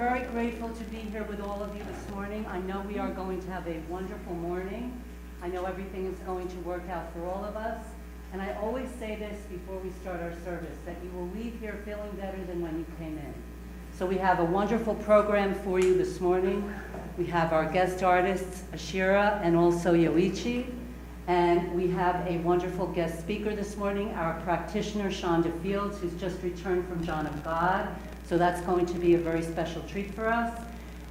very grateful to be here with all of you this morning. I know we are going to have a wonderful morning. I know everything is going to work out for all of us. And I always say this before we start our service, that you will leave here feeling better than when you came in. So we have a wonderful program for you this morning. We have our guest artists, Ashira and also Yoichi. And we have a wonderful guest speaker this morning, our practitioner, Shonda Fields, who's just returned from John of God. So that's going to be a very special treat for us.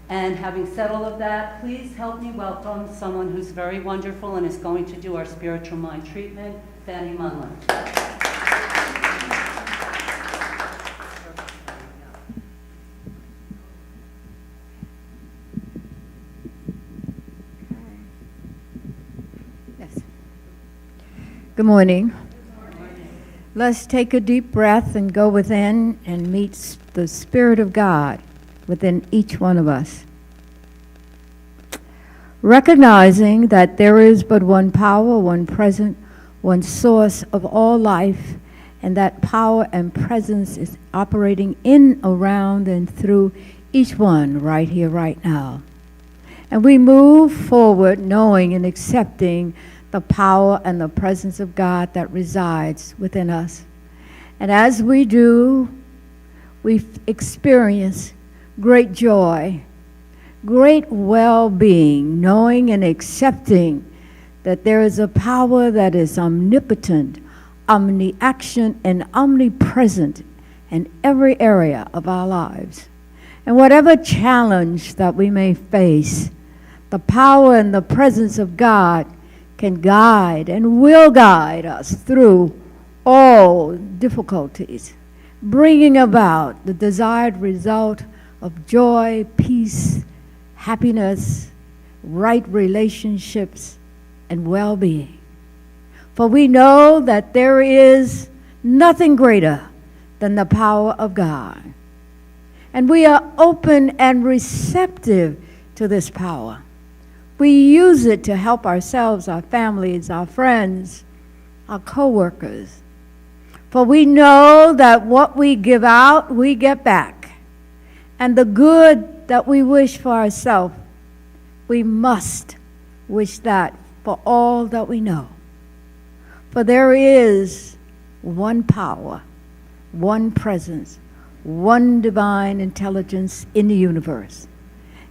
And having said all of that, please help me welcome someone who's very wonderful and is going to do our spiritual mind treatment, Fanny Munlin. Yes. Good morning. Let's take a deep breath and go within and meet the Spirit of God within each one of us. Recognizing that there is but one power, one present, one source of all life, and that power and presence is operating in, around, and through each one right here, right now. And we move forward knowing and accepting the power and the presence of God that resides within us. And as we do, we experience great joy, great well-being, knowing and accepting that there is a power that is omnipotent, omni-action, and omnipresent in every area of our lives. And whatever challenge that we may face, the power and the presence of God can guide and will guide us through all difficulties, bringing about the desired result of joy, peace, happiness, right relationships, and well-being. For we know that there is nothing greater than the power of God. And we are open and receptive to this power. We use it to help ourselves, our families, our friends, our co-workers. For we know that what we give out, we get back. And the good that we wish for ourselves, we must wish that for all that we know. For there is one power, one presence, one divine intelligence in the universe.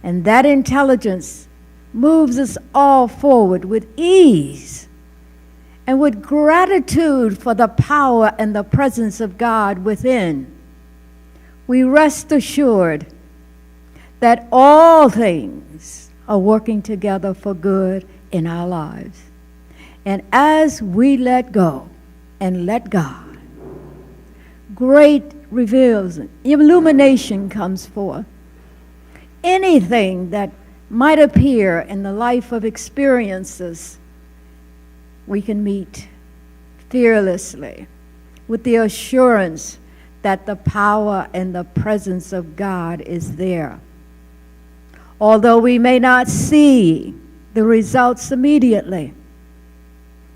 And that intelligence moves us all forward with ease and with gratitude for the power and the presence of God within. We rest assured that all things are working together for good in our lives. And as we let go and let God, great reveals, illumination comes forth. Anything that might appear in the life of experiences, we can meet fearlessly with the assurance that the power and the presence of God is there. Although we may not see the results immediately,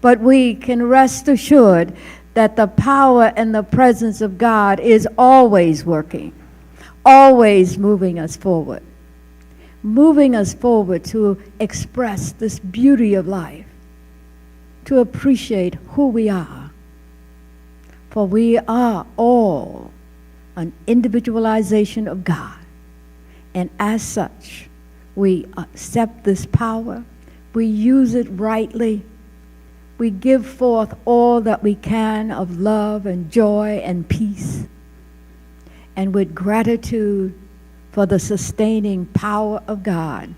but we can rest assured that the power and the presence of God is always working, always moving us forward to express this beauty of life, to appreciate who we are. For we are all an individualization of God. And as such, we accept this power, we use it rightly, we give forth all that we can of love and joy and peace. And with gratitude for the sustaining power of God,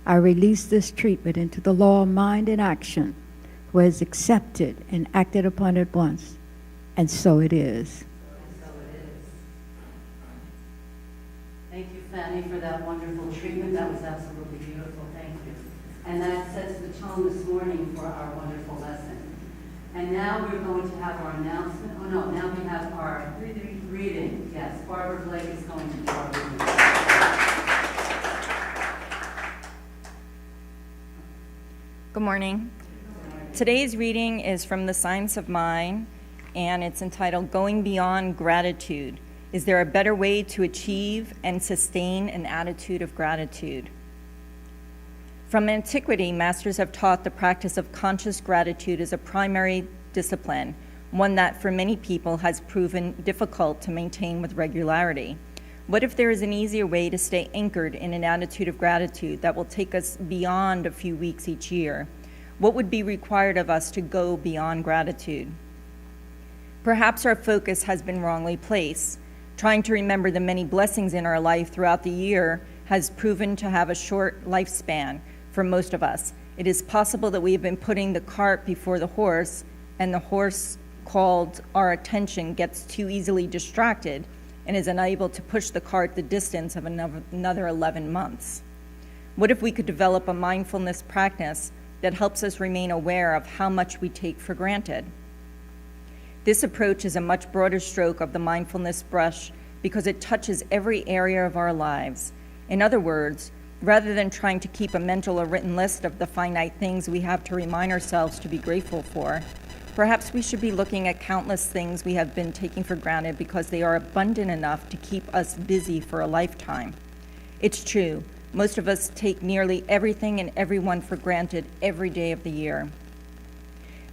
I release this treatment into the law of mind and action, who has accepted and acted upon it once. And so it is. Thank you, Fanny, for that wonderful treatment. That was absolutely beautiful. Thank you. And that sets the tone this morning for our wonderful lesson. And now we're going to have our announcement. Oh, no, now we have our reading. Yes, Barbara Blake is going to do our reading. Good morning. Today's reading is from the Science of Mind, and it's entitled Going Beyond Gratitude. Is there a better way to achieve and sustain an attitude of gratitude? From antiquity, masters have taught the practice of conscious gratitude as a primary discipline, one that for many people has proven difficult to maintain with regularity. What if there is an easier way to stay anchored in an attitude of gratitude that will take us beyond a few weeks each year? What would be required of us to go beyond gratitude? Perhaps our focus has been wrongly placed. Trying to remember the many blessings in our life throughout the year has proven to have a short lifespan for most of us. It is possible that we have been putting the cart before the horse, and the horse called our attention gets too easily distracted and is unable to push the cart the distance of another 11 months. What if we could develop a mindfulness practice that helps us remain aware of how much we take for granted? This approach is a much broader stroke of the mindfulness brush because it touches every area of our lives. In other words, rather than trying to keep a mental or written list of the finite things we have to remind ourselves to be grateful for, perhaps we should be looking at countless things we have been taking for granted because they are abundant enough to keep us busy for a lifetime. It's true, most of us take nearly everything and everyone for granted every day of the year.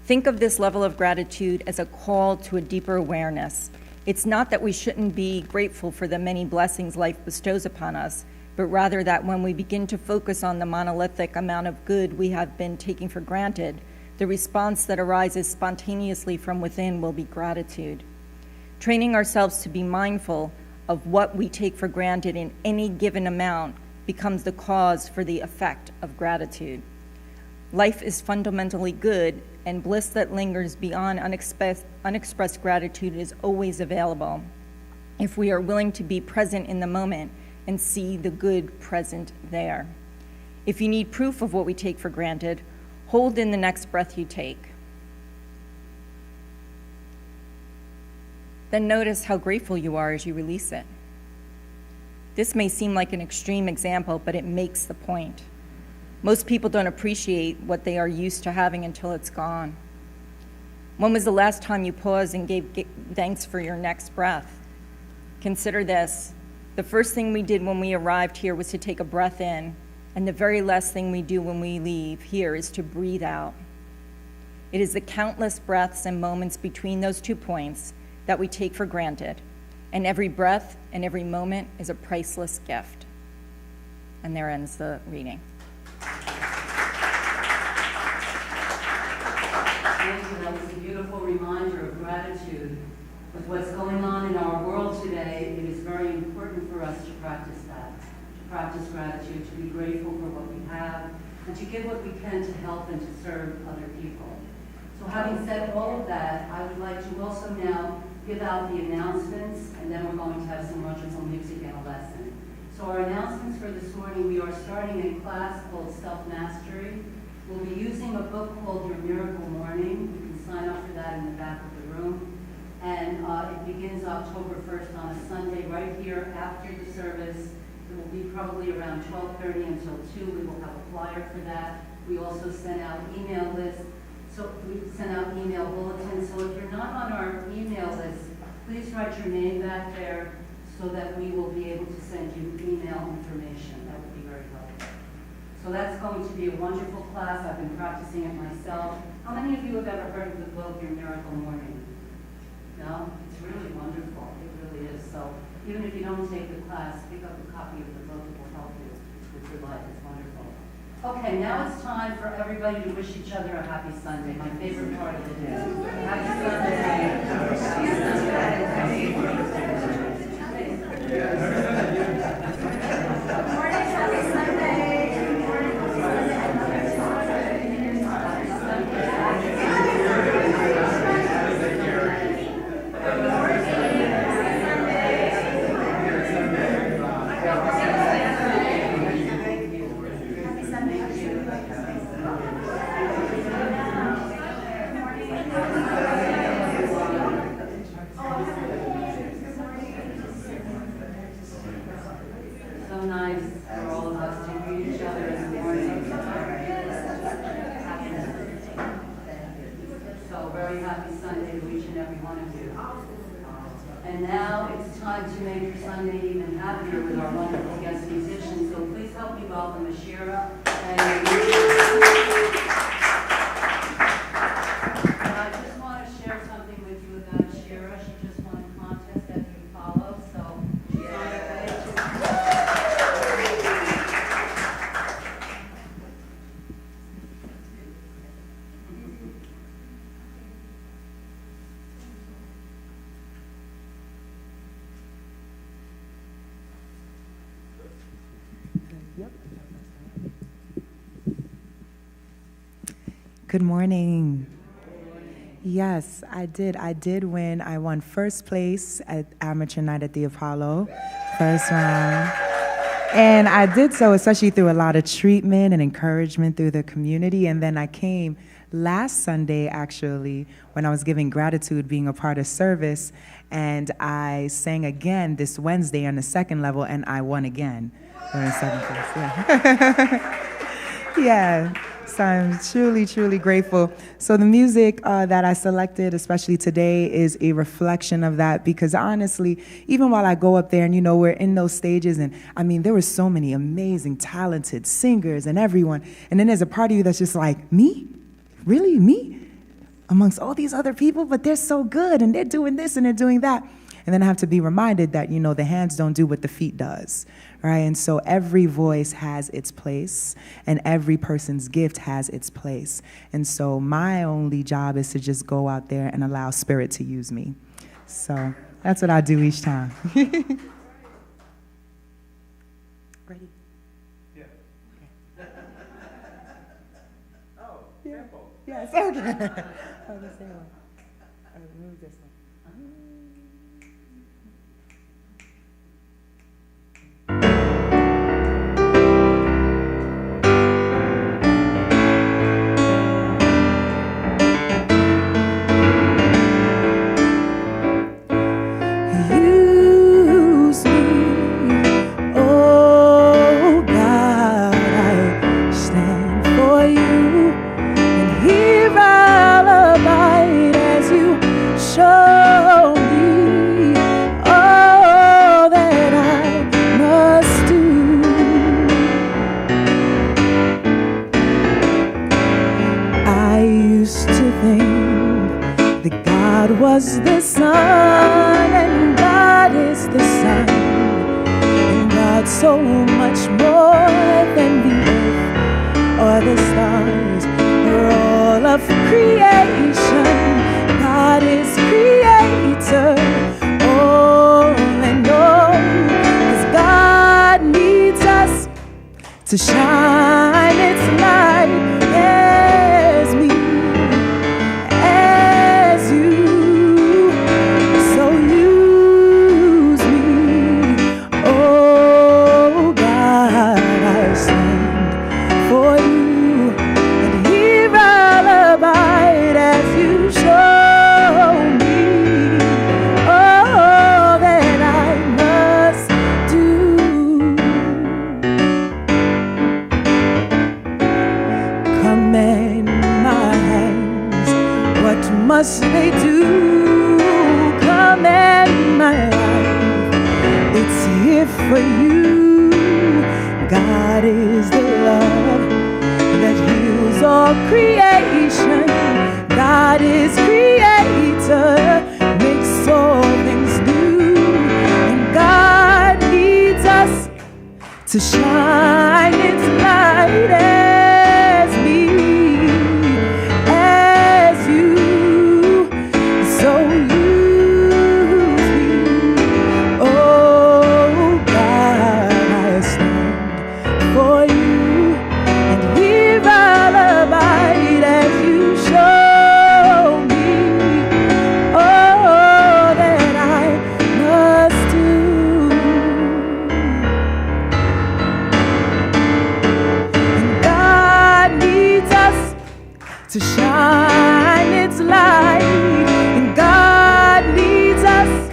Think of this level of gratitude as a call to a deeper awareness. It's not that we shouldn't be grateful for the many blessings life bestows upon us, but rather that when we begin to focus on the monolithic amount of good we have been taking for granted, the response that arises spontaneously from within will be gratitude. Training ourselves to be mindful of what we take for granted in any given amount becomes the cause for the effect of gratitude. Life is fundamentally good, and bliss that lingers beyond unexpressed gratitude is always available if we are willing to be present in the moment and see the good present there. If you need proof of what we take for granted, hold in the next breath you take. Then notice how grateful you are as you release it. This may seem like an extreme example, but it makes the point. Most people don't appreciate what they are used to having until it's gone. When was the last time you paused and gave thanks for your next breath? Consider this. The first thing we did when we arrived here was to take a breath in, and the very last thing we do when we leave here is to breathe out. It is the countless breaths and moments between those 2 points that we take for granted, and every breath and every moment is a priceless gift. And there ends the reading. Thank you. That was a beautiful reminder of gratitude. With what's going on in our world today, it is very important for us to practice that, to practice gratitude, to be grateful for what we have, and to give what we can to help and to serve other people. So having said all of that, I would like to also now give out the announcements, and then we're going to have some wonderful music and a lesson. So our announcements for this morning, we are starting a class called Self-Mastery. We'll be using a book called Your Miracle Morning. You can sign up for that in the back of the room. And it begins October 1st on a Sunday right here after the service. It will be probably around 12:30 until 2. We will have a flyer for that. We also send out email lists. So we send out email bulletins. So if you're not on our email list, please write your name back there so that we will be able to send you email information. That would be very helpful. So that's going to be a wonderful class. I've been practicing it myself. How many of you have ever heard of the book, Your Miracle Morning? No? It's really wonderful. It really is. So even if you don't take the class, pick up a copy of the book. It will help you with your life. It's wonderful. Okay, now it's time for everybody to wish each other a happy Sunday, my favorite part of the day. Happy Sunday. Happy here with our wonderful guest musicians. So please help me welcome Ashira. And I just want to share something with you about Ashira. She just won a contest that you follow, so she's on her way Good morning. Yes, I did. I did win. I won first place at Amateur Night at the Apollo, first round. And I did so especially through a lot of treatment and encouragement through the community. And then I came last Sunday, actually, when I was giving gratitude, being a part of service, and I sang again this Wednesday on the second level, and I won again. We're in second place, yeah. Yeah. So I'm truly, truly grateful. So the music that I selected, especially today, is a reflection of that, because honestly, even while I go up there and, you know, we're in those stages, and I mean, there were so many amazing, talented singers and everyone, and then there's a part of you that's just like, me? Really, me? Amongst all these other people, but they're so good, and they're doing this and they're doing that. And then I have to be reminded that, you know, the hands don't do what the feet does, right? And so every voice has its place, and every person's gift has its place. And so my only job is to just go out there and allow Spirit to use me. So that's what I do each time. Ready? Yeah. Okay. Oh, sample. Yes, okay. Oh, the same one. Move this one. Was the sun, and God is the sun, and God so much more than the earth or the stars or all of creation. God is creator, all and all, 'cause God needs us to shine its light as me. Must they do? Command my life, it's here for you. God is the love that heals all creation. God is creator, makes all things new. And God needs us to shine its light as me. To shine its light, and God needs us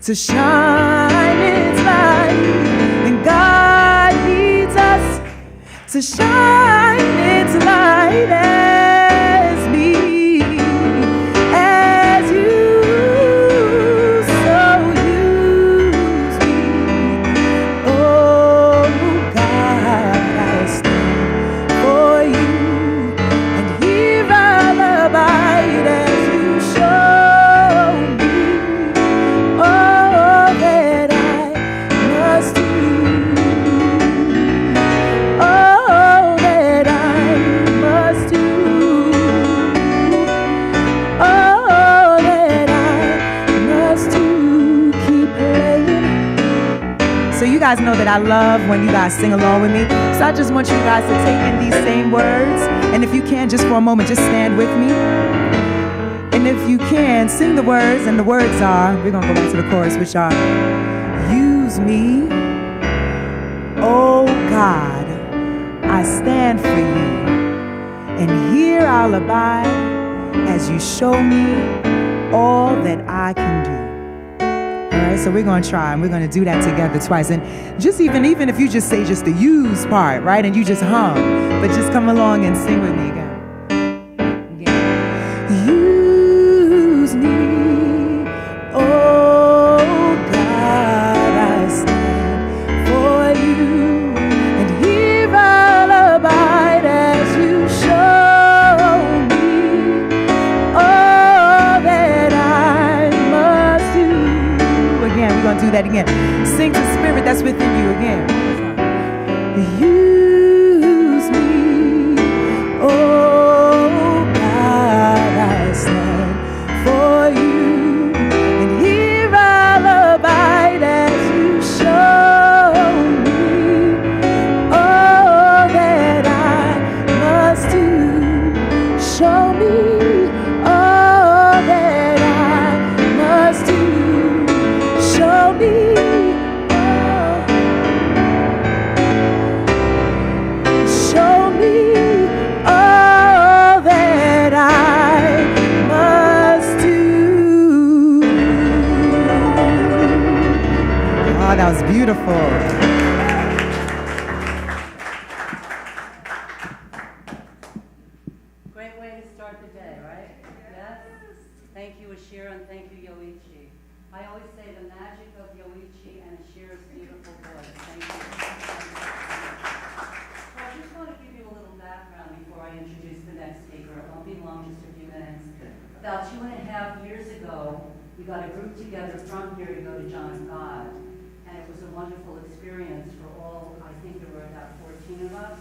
to shine its light, and God needs us to shine its light as me, as you so use me. it. I love when you guys sing along with me. So I just want you guys to take in these same words. And if you can, just for a moment, just stand with me. And if you can, sing the words. And the words are, we're going to go back to the chorus, which are, use me, oh God, I stand for you. And here I'll abide as you show me all that I can do. All right, so we're going to try, and we're going to do that together twice. And just even if you just say just the use part, right, and you just hum, but just come along and sing with me again. Use me, oh God, I stand for you, and here I'll abide as you show me all that I must do. Again, we're going to do that again. Sing to Spirit that's within you again. Use me, oh God, I stand for you, and here I'll abide as you show me all that I must do. Show me all that I must do. Show me, show me all that I must do. Oh, that was beautiful. Great way to start the day, right? Yes? Thank you, Ashira, and thank you, Yoichi. I always say the magic of Yoichi and Ashira's beautiful voice. Thank you. So I just want to give you a little background before I introduce the next speaker. It won't be long, just a few minutes. About 2.5 years ago, we got a group together from here to go to John of God. And it was a wonderful experience for all, I think there were about 14 of us.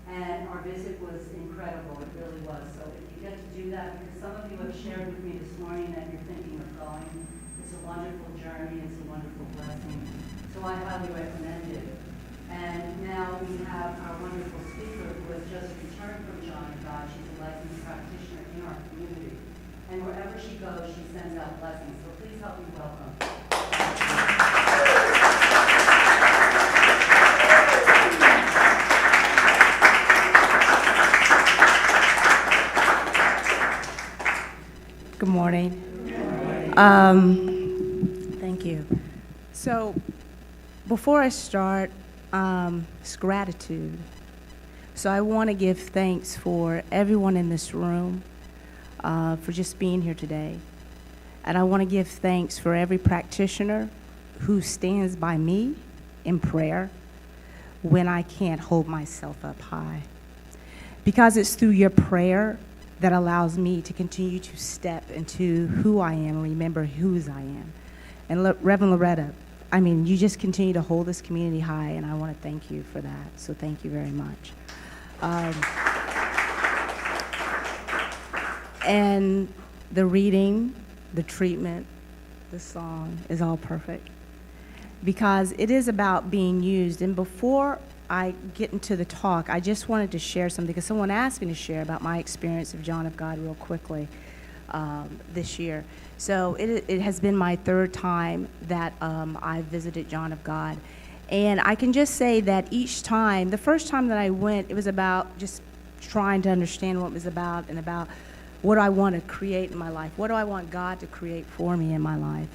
And our visit was incredible, it really was. So if you get to do that, because some of you have shared with me this morning that you're thinking of going, it's a wonderful journey, it's a wonderful blessing. So I highly recommend it. And now we have our wonderful speaker who has just returned from John of God. She's a licensed practitioner in our community. And wherever she goes, she sends out blessings. So please help me welcome. Good morning. Thank you. So, before I start, it's gratitude. So I want to give thanks for everyone in this room for just being here today. And I want to give thanks for every practitioner who stands by me in prayer when I can't hold myself up high. Because it's through your prayer that allows me to continue to step into who I am, remember whose I am. And Reverend Loretta, I mean, you just continue to hold this community high, and I want to thank you for that. So thank you very much. And the reading, the treatment, the song is all perfect because it is about being used. And before I get into the talk, I just wanted to share something because someone asked me to share about my experience of John of God real quickly this year. So it has been my third time that I visited John of God. And I can just say that each time, the first time that I went, it was about just trying to understand what it was about and about what do I want to create in my life? What do I want God to create for me in my life?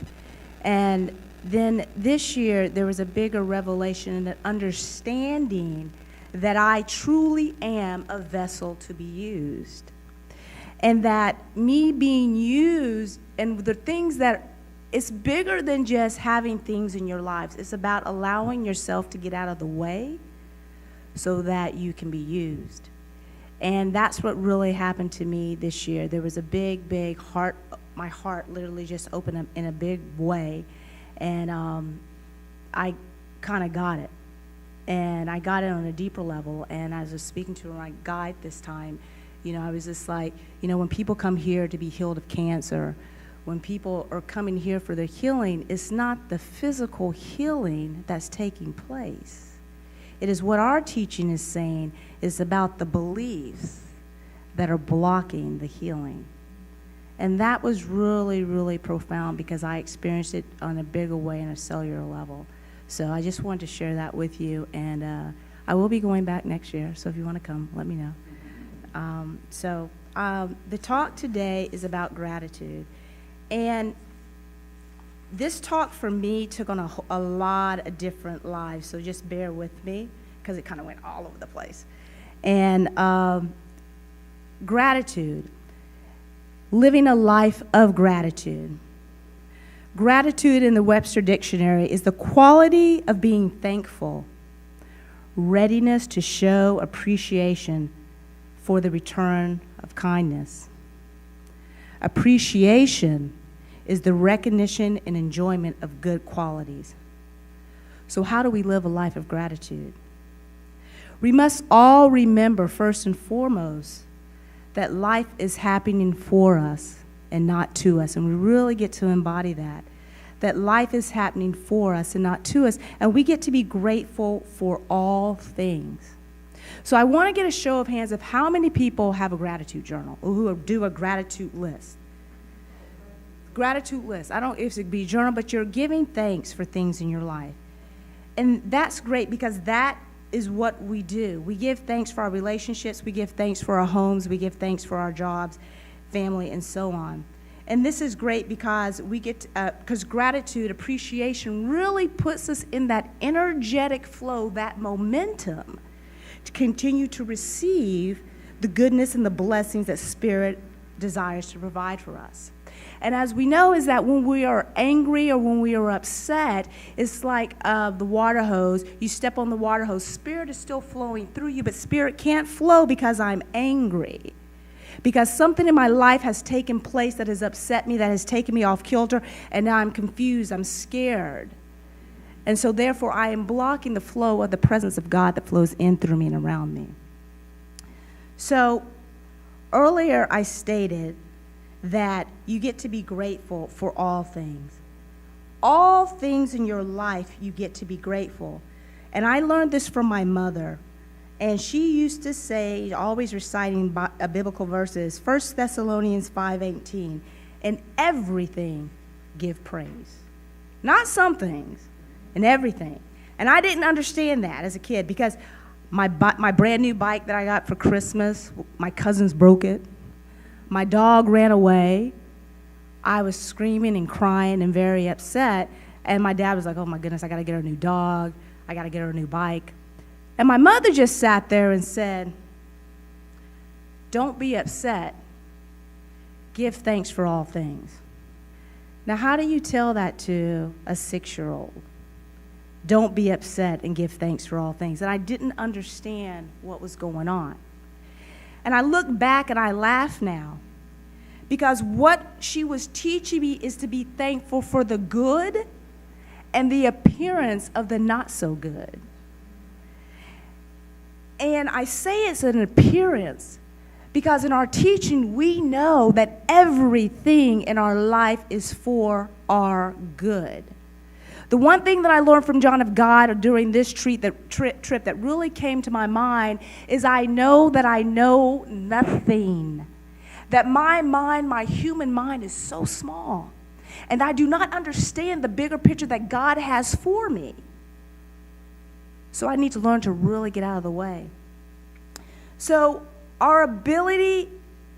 And then this year, there was a bigger revelation and an understanding that I truly am a vessel to be used. And that me being used and the things that it's bigger than just having things in your lives. It's about allowing yourself to get out of the way so that you can be used. And that's what really happened to me this year. There was a big, big heart. My heart literally just opened up in a big way. And I kind of got it. And I got it on a deeper level. And as I was speaking to my guide this time, you know, I was just like, you know, when people come here to be healed of cancer, when people are coming here for their healing, it's not the physical healing that's taking place. It is what our teaching is saying is about the beliefs that are blocking the healing. And that was really, really profound because I experienced it on a bigger way, on a cellular level. So I just wanted to share that with you. And I will be going back next year, so if you want to come, let me know. The talk today is about gratitude. And this talk for me took on a lot of different lives, so just bear with me because it kind of went all over the place. And gratitude, living a life of gratitude. Gratitude in the Webster Dictionary is the quality of being thankful, readiness to show appreciation for the return of kindness. Appreciation is the recognition and enjoyment of good qualities. So how do we live a life of gratitude? We must all remember, first and foremost, that life is happening for us and not to us. And we really get to embody that life is happening for us and not to us. And we get to be grateful for all things. So I want to get a show of hands of how many people have a gratitude journal or who do a gratitude list. Gratitude list. I don't know if it be a journal, but you're giving thanks for things in your life. And that's great because that is what we do. We give thanks for our relationships. We give thanks for our homes. We give thanks for our jobs, family, and so on. And this is great because we get, because gratitude, appreciation really puts us in that energetic flow, that momentum to continue to receive the goodness and the blessings that Spirit desires to provide for us. And as we know is that when we are angry or when we are upset, it's like the water hose. You step on the water hose, Spirit is still flowing through you, but Spirit can't flow because I'm angry. Because something in my life has taken place that has upset me, that has taken me off kilter, and now I'm confused, I'm scared. And so therefore I am blocking the flow of the presence of God that flows in through me and around me. So earlier I stated that you get to be grateful for all things. All things in your life you get to be grateful. And I learned this from my mother. And she used to say, always reciting biblical verses, 1 Thessalonians 5:18, in everything give praise. Not some things, in everything. And I didn't understand that as a kid because my brand new bike that I got for Christmas, my cousins broke it. My dog ran away. I was screaming and crying and very upset. And my dad was like, oh my goodness, I got to get her a new dog. I got to get her a new bike. And my mother just sat there and said, don't be upset. Give thanks for all things. Now, how do you tell that to a 6-year-old? Don't be upset and give thanks for all things. And I didn't understand what was going on. And I look back and I laugh now because what she was teaching me is to be thankful for the good and the appearance of the not so good. And I say it's an appearance because in our teaching, we know that everything in our life is for our good. The one thing that I learned from John of God during this trip that really came to my mind is I know that I know nothing. That my mind, my human mind is so small. And I do not understand the bigger picture that God has for me. So I need to learn to really get out of the way. So our ability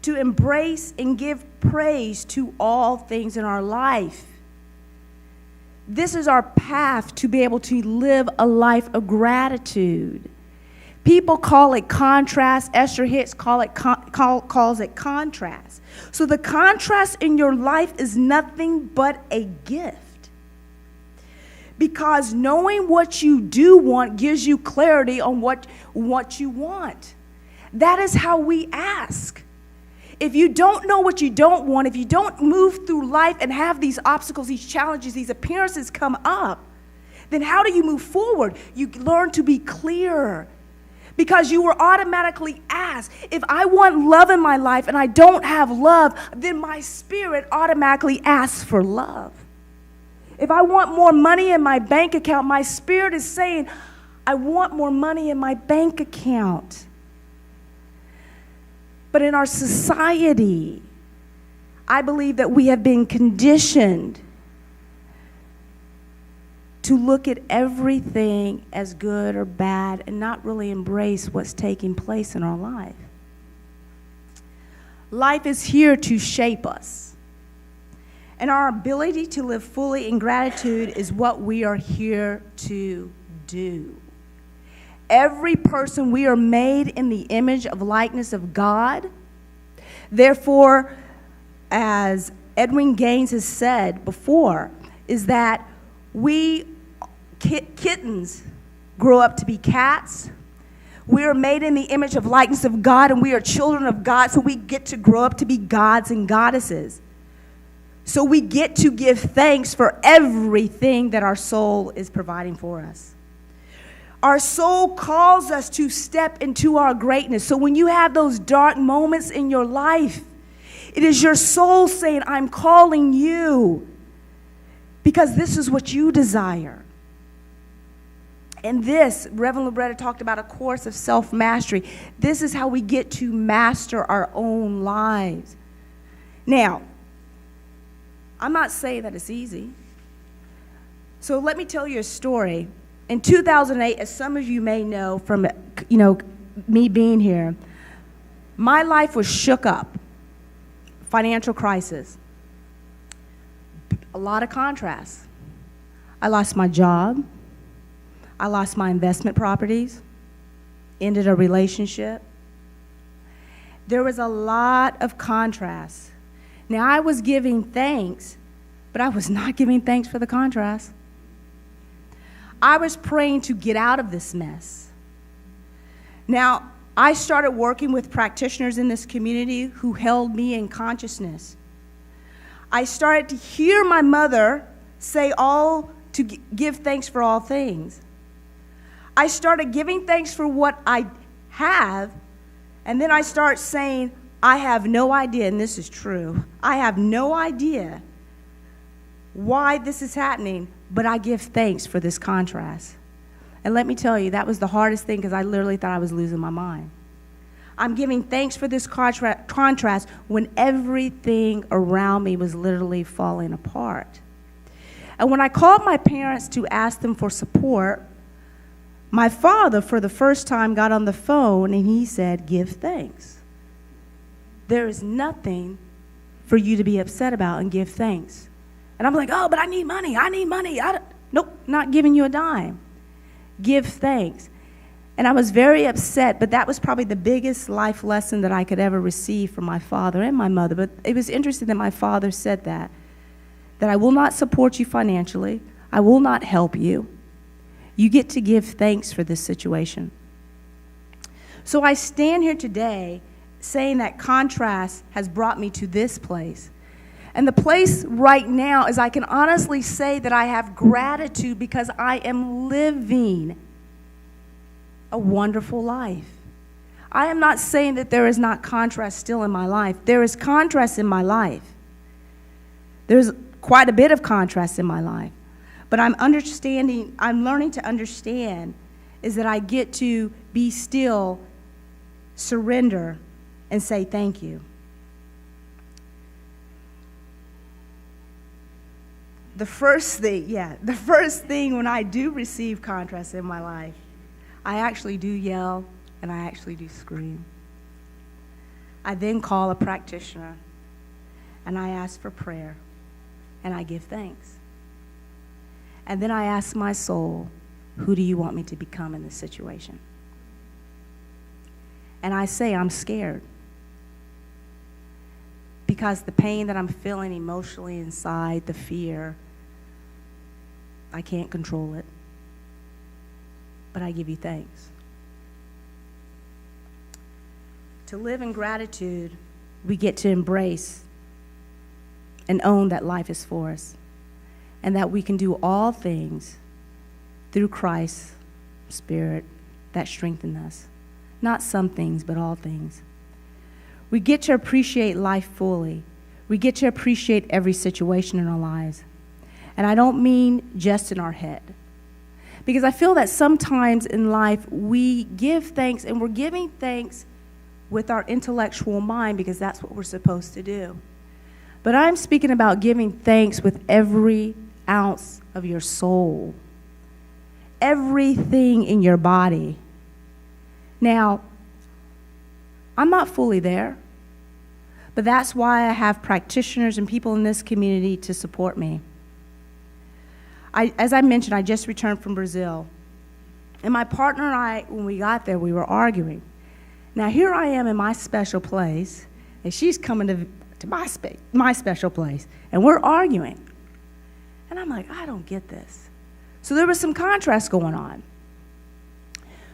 to embrace and give praise to all things in our life. This is our path to be able to live a life of gratitude. People call it contrast. Esther Hicks calls it contrast. So the contrast in your life is nothing but a gift. Because knowing what you do want gives you clarity on what you want. That is how we ask. If you don't know what you don't want, if you don't move through life and have these obstacles, these challenges, these appearances come up, then how do you move forward? You learn to be clear. Because you were automatically asked. If I want love in my life and I don't have love, then my spirit automatically asks for love. If I want more money in my bank account, my spirit is saying, I want more money in my bank account. But in our society, I believe that we have been conditioned to look at everything as good or bad and not really embrace what's taking place in our life. Life is here to shape us. And our ability to live fully in gratitude is what we are here to do. Every person, we are made in the image of likeness of God. Therefore, as Edwin Gaines has said before, is that we kittens grow up to be cats. We are made in the image of likeness of God, and we are children of God, so we get to grow up to be gods and goddesses. So we get to give thanks for everything that our soul is providing for us. Our soul calls us to step into our greatness. So when you have those dark moments in your life, it is your soul saying, I'm calling you because this is what you desire. And this, Reverend Loretta talked about a course of self-mastery. This is how we get to master our own lives. Now, I'm not saying that it's easy. So let me tell you a story. In 2008, as some of you may know from, me being here, my life was shook up. Financial crisis. A lot of contrast. I lost my job. I lost my investment properties. Ended a relationship. There was a lot of contrast. Now, I was giving thanks, but I was not giving thanks for the contrast. I was praying to get out of this mess. Now, I started working with practitioners in this community who held me in consciousness. I started to hear my mother say to give thanks for all things. I started giving thanks for what I have, and then I start saying, I have no idea, and this is true, I have no idea why this is happening, but I give thanks for this contrast. And let me tell you, that was the hardest thing because I literally thought I was losing my mind. I'm giving thanks for this contrast when everything around me was literally falling apart. And when I called my parents to ask them for support, my father, for the first time, got on the phone and he said, give thanks. There is nothing for you to be upset about, and give thanks. And I'm like, oh, but I need money. Nope, not giving you a dime. Give thanks. And I was very upset, but that was probably the biggest life lesson that I could ever receive from my father and my mother. But it was interesting that my father said that I will not support you financially. I will not help you. You get to give thanks for this situation. So I stand here today saying that contrast has brought me to this place. And the place right now is I can honestly say that I have gratitude because I am living a wonderful life. I am not saying that there is not contrast still in my life. There is contrast in my life. There's quite a bit of contrast in my life. But I'm learning to understand is that I get to be still, surrender, and say thank you. The first thing when I do receive contrast in my life, I actually do yell and I actually do scream. I then call a practitioner and I ask for prayer and I give thanks. And then I ask my soul, who do you want me to become in this situation? And I say, I'm scared. Because the pain that I'm feeling emotionally inside, the fear, I can't control it. But I give you thanks. To live in gratitude, we get to embrace and own that life is for us, and that we can do all things through Christ's Spirit that strengthens us. Not some things, but all things. We get to appreciate life fully. We get to appreciate every situation in our lives. And I don't mean just in our head. Because I feel that sometimes in life we give thanks, and we're giving thanks with our intellectual mind because that's what we're supposed to do. But I'm speaking about giving thanks with every ounce of your soul, everything in your body. Now, I'm not fully there, but that's why I have practitioners and people in this community to support me. As I mentioned, I just returned from Brazil. And my partner and I, when we got there, we were arguing. Now, here I am in my special place, and she's coming to my special place, and we're arguing. And I'm like, I don't get this. So there was some contrast going on.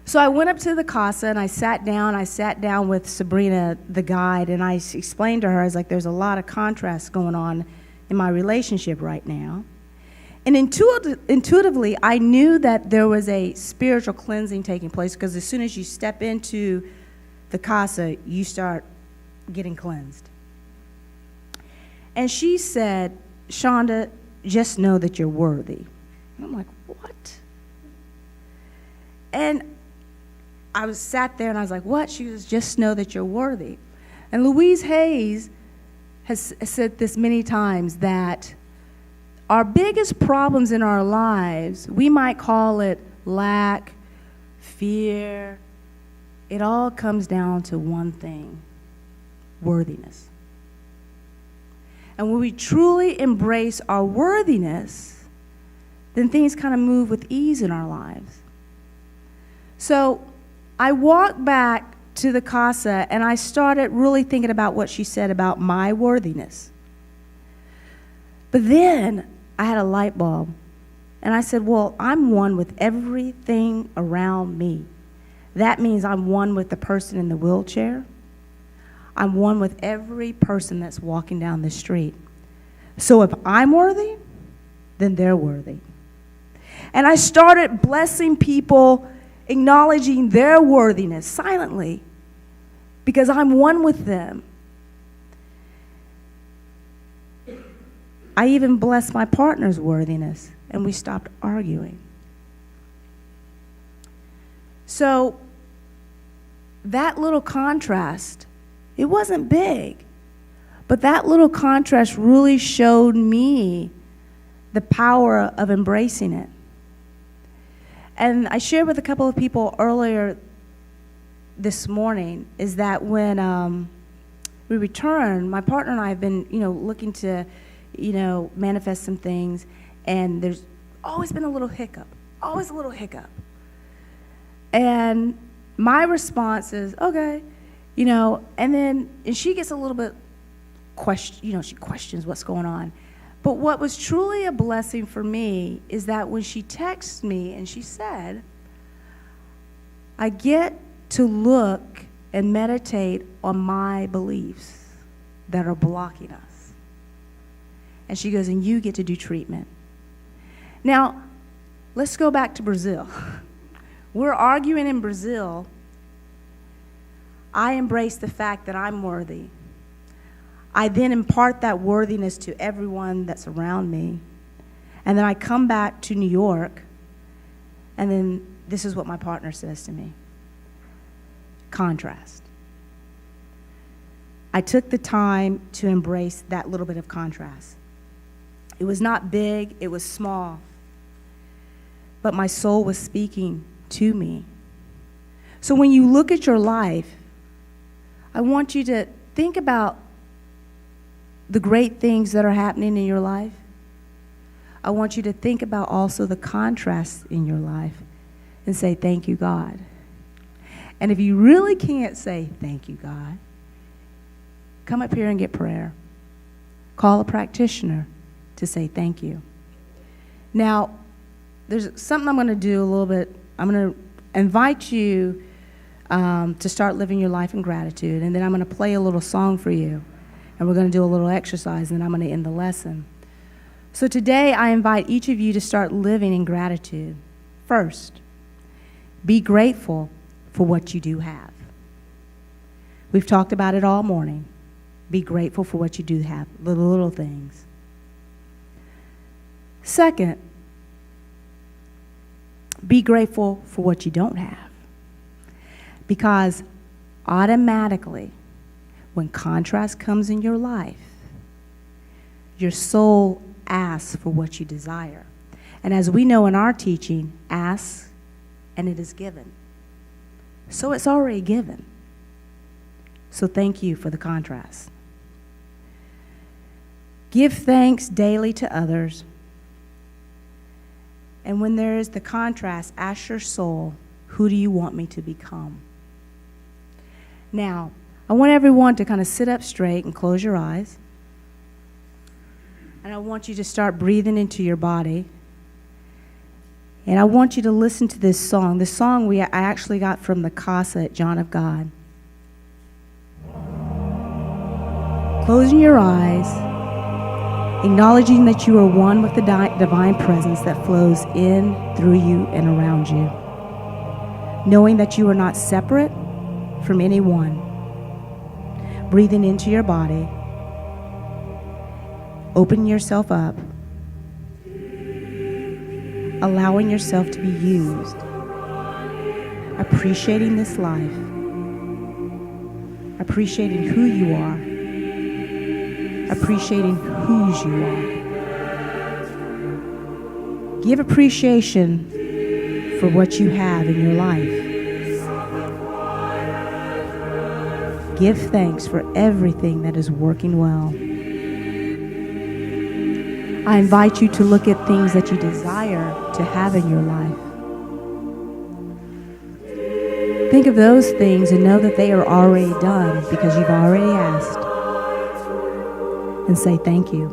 So I went up to the casa, and I sat down with Sabrina, the guide, and I explained to her, I was like, there's a lot of contrast going on in my relationship right now. And intuitively, I knew that there was a spiritual cleansing taking place because as soon as you step into the casa, you start getting cleansed. And she said, Shonda, just know that you're worthy. And I'm like, what? And I sat there and I was like, what? She was, just know that you're worthy. And Louise Hayes has said this many times that our biggest problems in our lives, we might call it lack, fear. It all comes down to one thing, worthiness. And when we truly embrace our worthiness, then things kind of move with ease in our lives. So I walked back to the casa and I started really thinking about what she said about my worthiness. But then I had a light bulb, and I said, well, I'm one with everything around me. That means I'm one with the person in the wheelchair. I'm one with every person that's walking down the street. So if I'm worthy, then they're worthy. And I started blessing people, acknowledging their worthiness silently, because I'm one with them. I even blessed my partner's worthiness, and we stopped arguing. So that little contrast, it wasn't big, but that little contrast really showed me the power of embracing it. And I shared with a couple of people earlier this morning is that when we returned, my partner and I have been, looking to manifest some things, and there's always been a little hiccup. And my response is, okay, and she gets a little bit, she questions what's going on. But what was truly a blessing for me is that when she texted me and she said, I get to look and meditate on my beliefs that are blocking us. And she goes, and you get to do treatment. Now, let's go back to Brazil. We're arguing in Brazil. I embrace the fact that I'm worthy. I then impart that worthiness to everyone that's around me. And then I come back to New York, and then this is what my partner says to me. Contrast. I took the time to embrace that little bit of contrast. It was not big, it was small. But my soul was speaking to me. So when you look at your life, I want you to think about the great things that are happening in your life. I want you to think about also the contrasts in your life and say, thank you, God. And if you really can't say, thank you, God, come up here and get prayer. Call a practitioner to say thank you. Now, there's something I'm going to do a little bit. I'm going to invite you to start living your life in gratitude, and then I'm going to play a little song for you, and we're going to do a little exercise, and then I'm going to end the lesson. So today, I invite each of you to start living in gratitude. First, be grateful for what you do have. We've talked about it all morning. Be grateful for what you do have, the little things. Second, be grateful for what you don't have. Because automatically, when contrast comes in your life, your soul asks for what you desire. And as we know in our teaching, ask and it is given. So it's already given. So thank you for the contrast. Give thanks daily to others. And when there is the contrast, ask your soul, who do you want me to become? Now, I want everyone to kind of sit up straight and close your eyes. And I want you to start breathing into your body. And I want you to listen to this song. This song I actually got from the Casa at John of God. Closing your eyes, acknowledging that you are one with the divine presence that flows in, through you, and around you. Knowing that you are not separate from anyone. Breathing into your body. Opening yourself up. Allowing yourself to be used. Appreciating this life. Appreciating who you are. Appreciating whose you are. Give appreciation for what you have in your life. Give thanks for everything that is working well. I invite you to look at things that you desire to have in your life. Think of those things and know that they are already done because you've already asked. And say thank you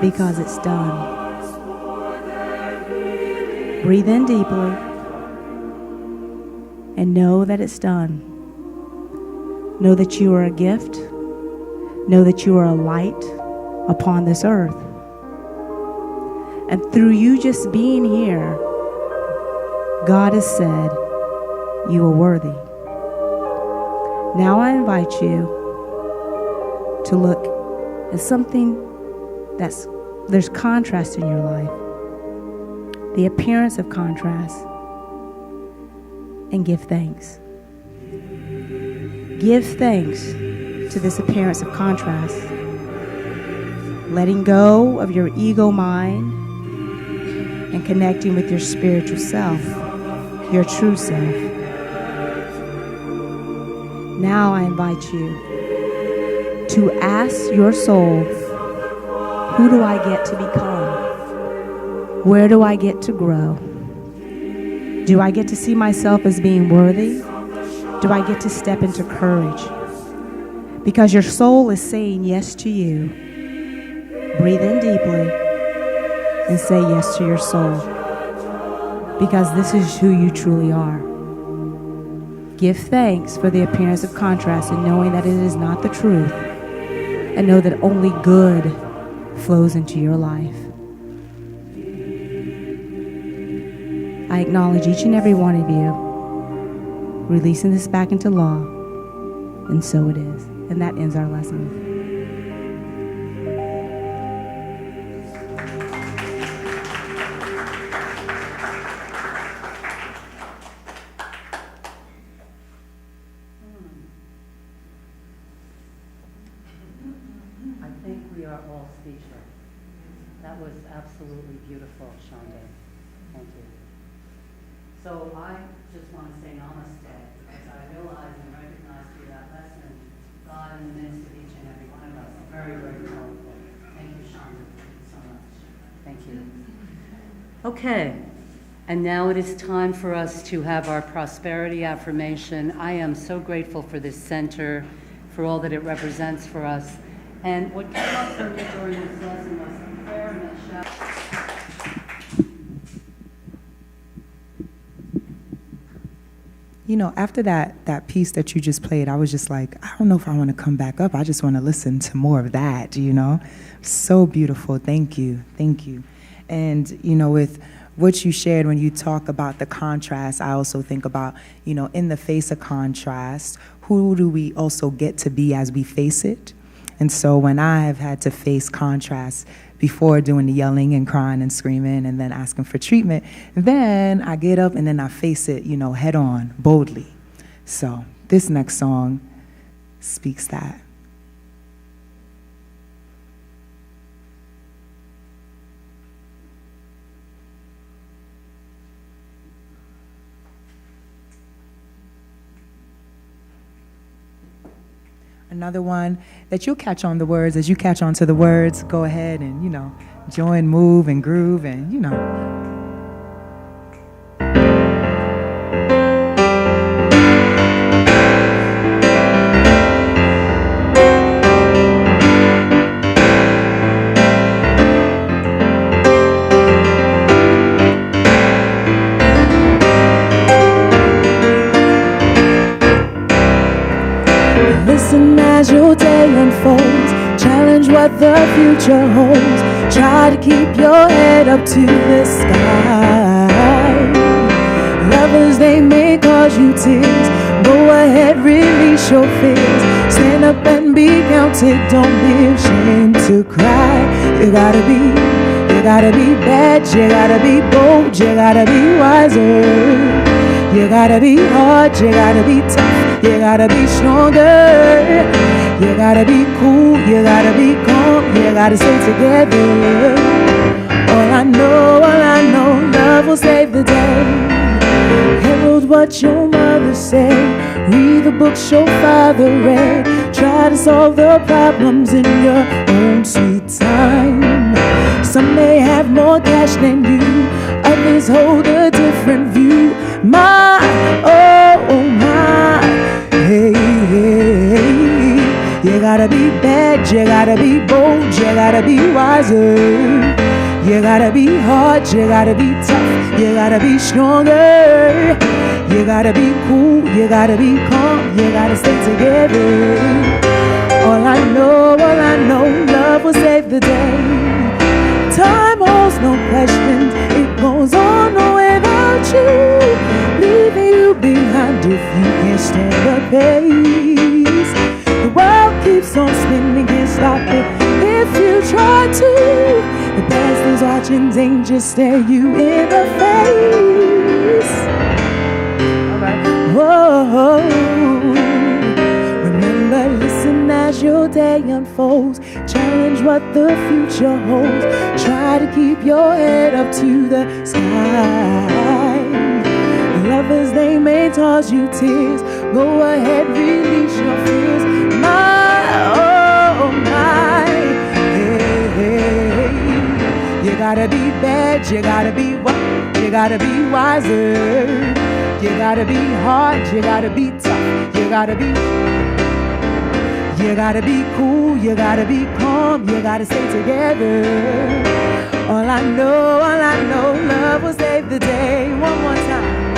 because it's done. Breathe in deeply and know that it's done. Know that you are a gift. Know that you are a light upon this earth. And through you just being here, God has said you are worthy. Now I invite you to look at something there's contrast in your life, the appearance of contrast, and give thanks. Give thanks to this appearance of contrast, letting go of your ego mind and connecting with your spiritual self, your true self. Now I invite you to ask your soul, who do I get to become? Where do I get to grow? Do I get to see myself as being worthy? Do I get to step into courage? Because your soul is saying yes to you. Breathe in deeply and say yes to your soul. Because this is who you truly are. Give thanks for the appearance of contrast and knowing that it is not the truth. And know that only good flows into your life. I acknowledge each and every one of you releasing this back into law, and so it is. And that ends our lesson. I think we are all speechless. That was absolutely beautiful, Shonda. Thank you. So I just want to say namaste, because I realize and recognize through that lesson God in the midst of each and every one of us. Very, very powerful. Thank you, Shonda. Thank you so much. Thank you. Okay. And now it is time for us to have our prosperity affirmation. I am so grateful for this center, for all that it represents for us. And what came up for me during this lesson was prayer and a shout. You know, after that piece that you just played, I was just like, I don't know if I want to come back up. I just want to listen to more of that, you know. So beautiful. Thank you. Thank you. And, you know, with what you shared when you talk about the contrast, I also think about, you know, in the face of contrast, who do we also get to be as we face it? And so when I have had to face contrast before doing the yelling and crying and screaming and then asking for treatment, then I get up and then I face it, you know, head on, boldly. So this next song speaks that. Another one that you'll catch on the words. As you catch on to the words, go ahead and, you know, join, move, and groove, and, you know. As your day unfolds, challenge what the future holds. Try to keep your head up to the sky. Lovers, they may cause you tears. Go ahead, release your fears. Stand up and be counted. Don't be ashamed to cry. You gotta be bad. You gotta be bold. You gotta be wiser. You gotta be hard, you gotta be tough, you gotta be stronger. You gotta be cool, you gotta be calm, you gotta stay together. All I know, love will save the day. Herald what your mother said, read the books your father read. Try to solve the problems in your own sweet time. Some may have more cash than you, others hold a different view. My, oh my, hey, hey. You gotta be bad, you gotta be bold, you gotta be wiser. You gotta be hard, you gotta be tough, you gotta be stronger. You gotta be cool, you gotta be calm, you gotta stay together. All I know, love will save the day. Time holds no questions, it goes on without you, leaving you behind if you can't stand the pace. The world keeps on spinning, can't stop it if you try to. The past is watching danger stare you in the face. Alright. Whoa. Remember, listen as your day unfolds. Challenge what the future holds. Try to keep your head up to the sky. Lovers, they may toss you tears. Go ahead, release your fears. My, oh my, hey, hey. You gotta be bad, you gotta be wild, you gotta be wiser. You gotta be hard, you gotta be tough, you gotta be cool, you gotta be calm, you gotta stay together. All I know, love will save the day. One more time.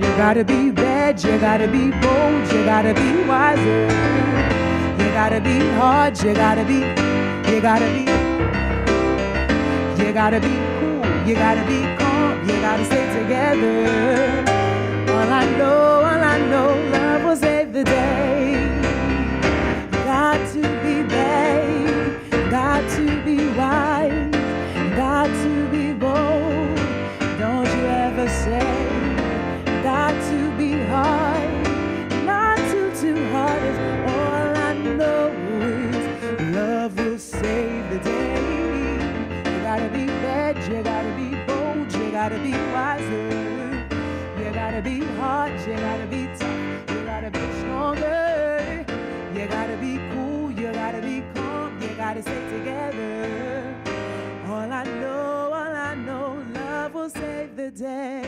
You gotta be bad, you gotta be bold, you gotta be wiser. You gotta be hard, you gotta be cool, you gotta be calm, you gotta stay together. All I know, love will save the day. Got to be bad, got to be wise, got to be bold. Don't you ever say, got to be hard, not too hard. Is all I know is love will save the day. You gotta be bad, you gotta be bold, you gotta be wiser. You gotta be hard, you gotta be tough, you gotta be stronger. You gotta be cool, you gotta be calm, you gotta stay together. All I know, love will save the day.